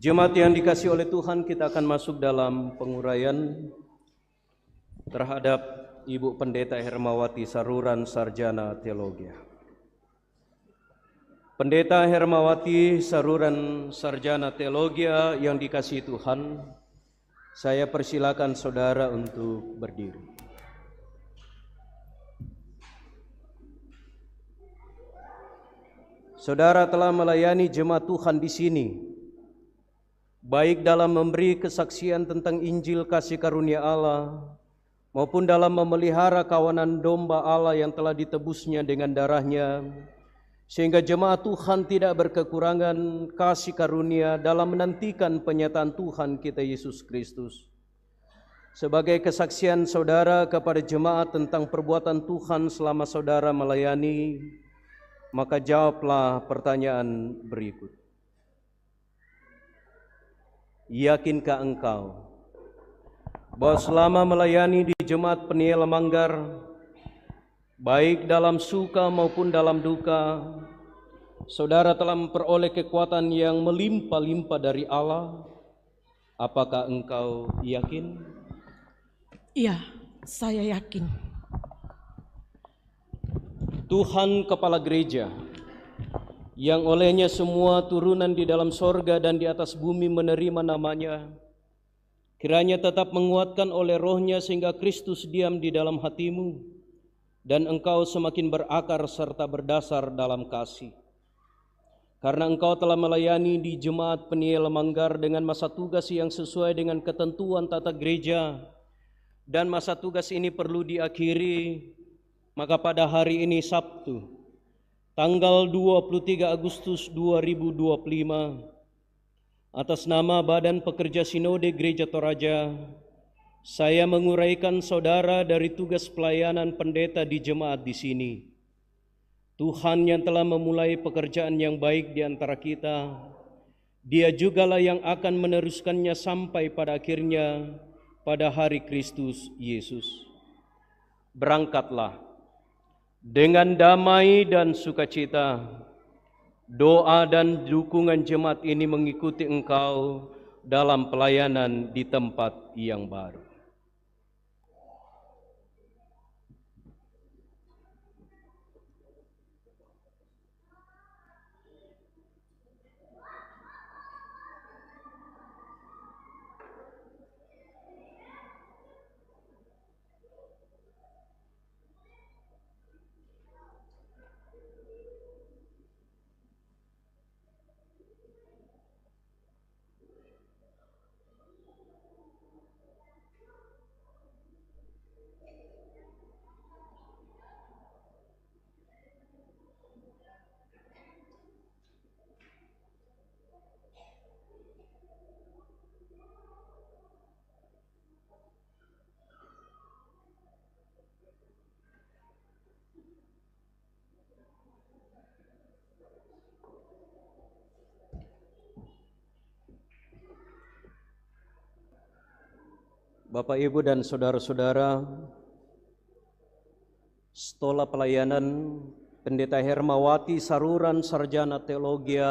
Jemaat yang dikasihi oleh Tuhan, kita akan masuk dalam penguraian terhadap Ibu Pendeta Hermawati Saruran, Sarjana Teologi. Pendeta Hermawati Saruran, Sarjana Teologi yang dikasihi Tuhan, saya persilakan saudara untuk berdiri. Saudara telah melayani jemaat Tuhan di sini, baik dalam memberi kesaksian tentang Injil kasih karunia Allah, maupun dalam memelihara kawanan domba Allah yang telah ditebusnya dengan darahnya, sehingga jemaat Tuhan tidak berkekurangan kasih karunia dalam menantikan penyataan Tuhan kita Yesus Kristus. Sebagai kesaksian saudara kepada jemaat tentang perbuatan Tuhan selama saudara melayani, maka jawablah pertanyaan berikut. Yakinkah engkau bahwa selama melayani di Jemaat Peniel Manggar, baik dalam suka maupun dalam duka, saudara telah memperoleh kekuatan yang melimpah-limpah dari Allah? Apakah engkau yakin? Iya, saya yakin. Tuhan Kepala Gereja, yang olehnya semua turunan di dalam sorga dan di atas bumi menerima namanya, kiranya tetap menguatkan oleh rohnya sehingga Kristus diam di dalam hatimu, dan engkau semakin berakar serta berdasar dalam kasih. Karena engkau telah melayani di Jemaat Peniel Manggar dengan masa tugas yang sesuai dengan ketentuan tata gereja, dan masa tugas ini perlu diakhiri, maka pada hari ini Sabtu, tanggal 23 Agustus 2025, atas nama Badan Pekerja Sinode Gereja Toraja, saya menguraikan saudara dari tugas pelayanan pendeta di jemaat di sini. Tuhan yang telah memulai pekerjaan yang baik di antara kita, Dia jugalah yang akan meneruskannya sampai pada akhirnya pada hari Kristus Yesus. Berangkatlah dengan damai dan sukacita. Doa dan dukungan jemaat ini mengikuti engkau dalam pelayanan di tempat yang baru. Bapak, Ibu, dan saudara-saudara, Stola Pelayanan Pendeta Hermawati Saruran, Sarjana Teologi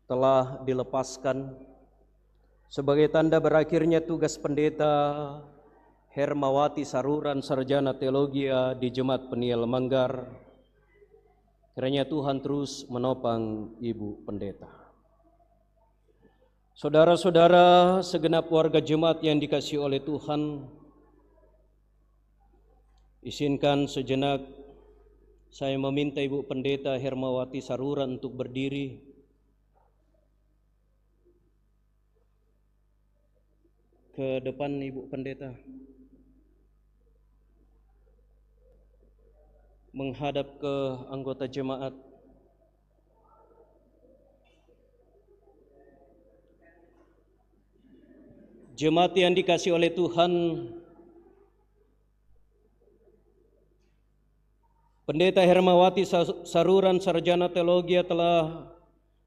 telah dilepaskan sebagai tanda berakhirnya tugas Pendeta Hermawati Saruran, Sarjana Teologi di Jemaat Peniel Manggar. Kiranya Tuhan terus menopang Ibu Pendeta. Saudara-saudara segenap warga jemaat yang dikasihi oleh Tuhan, izinkan sejenak saya meminta Ibu Pendeta Hermawati Saruran untuk berdiri. Ke depan Ibu Pendeta, menghadap ke anggota jemaat. Jemaat yang dikasihi oleh Tuhan, Pendeta Hermawati Saruran, Sarjana Teologi telah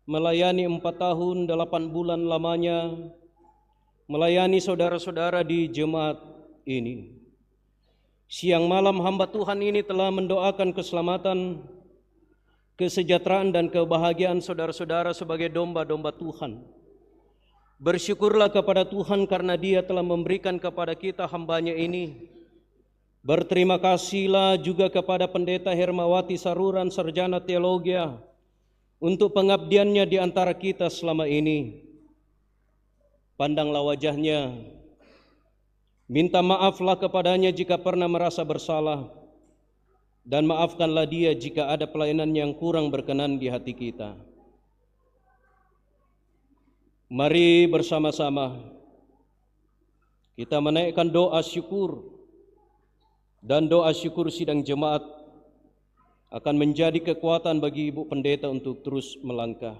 melayani 4 tahun 8 bulan lamanya, melayani saudara-saudara di jemaat ini. Siang malam hamba Tuhan ini telah mendoakan keselamatan, kesejahteraan dan kebahagiaan saudara-saudara sebagai domba-domba Tuhan. Bersyukurlah kepada Tuhan karena Dia telah memberikan kepada kita hamba-Nya ini. Berterima kasihlah juga kepada Pendeta Hermawati Saruran, Sarjana Teologi, untuk pengabdiannya di antara kita selama ini. Pandanglah wajahnya, minta maaflah kepadanya jika pernah merasa bersalah, dan maafkanlah dia jika ada pelayanan yang kurang berkenan di hati kita. Mari bersama-sama kita menaikkan doa syukur, dan doa syukur sidang jemaat akan menjadi kekuatan bagi Ibu Pendeta untuk terus melangkah.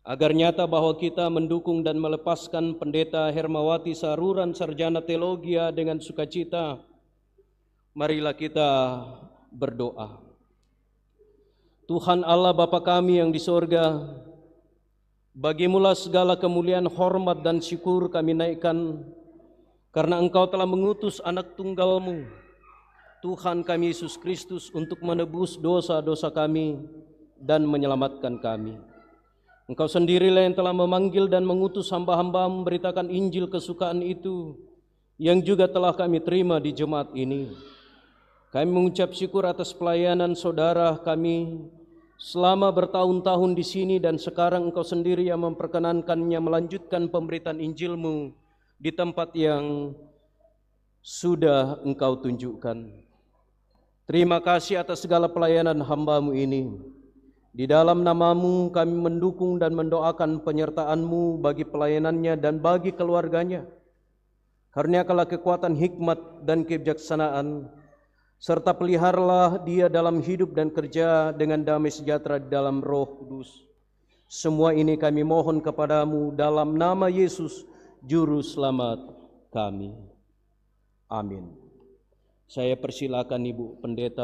Agar nyata bahwa kita mendukung dan melepaskan Pendeta Hermawati Saruran, Sarjana Teologi dengan sukacita, marilah kita berdoa. Tuhan Allah Bapa kami yang di sorga, Bagimulah segala kemuliaan, hormat dan syukur kami naikkan, karena Engkau telah mengutus anak tunggal-Mu, Tuhan kami Yesus Kristus, untuk menebus dosa-dosa kami dan menyelamatkan kami. Engkau sendirilah yang telah memanggil dan mengutus hamba-hamba memberitakan Injil kesukaan itu, yang juga telah kami terima di jemaat ini. Kami mengucap syukur atas pelayanan saudara kami selama bertahun-tahun di sini, dan sekarang Engkau sendiri yang memperkenankannya melanjutkan pemberitaan Injil-Mu di tempat yang sudah Engkau tunjukkan. Terima kasih atas segala pelayanan hamba-Mu ini. Di dalam nama-Mu kami mendukung dan mendoakan penyertaan-Mu bagi pelayanannya dan bagi keluarganya. Karuniakanlah kekuatan, hikmat dan kebijaksanaan, serta peliharalah dia dalam hidup dan kerja dengan damai sejahtera di dalam Roh Kudus. Semua ini kami mohon kepadamu dalam nama Yesus, Juru Selamat kami. Amin. Saya persilakan Ibu Pendeta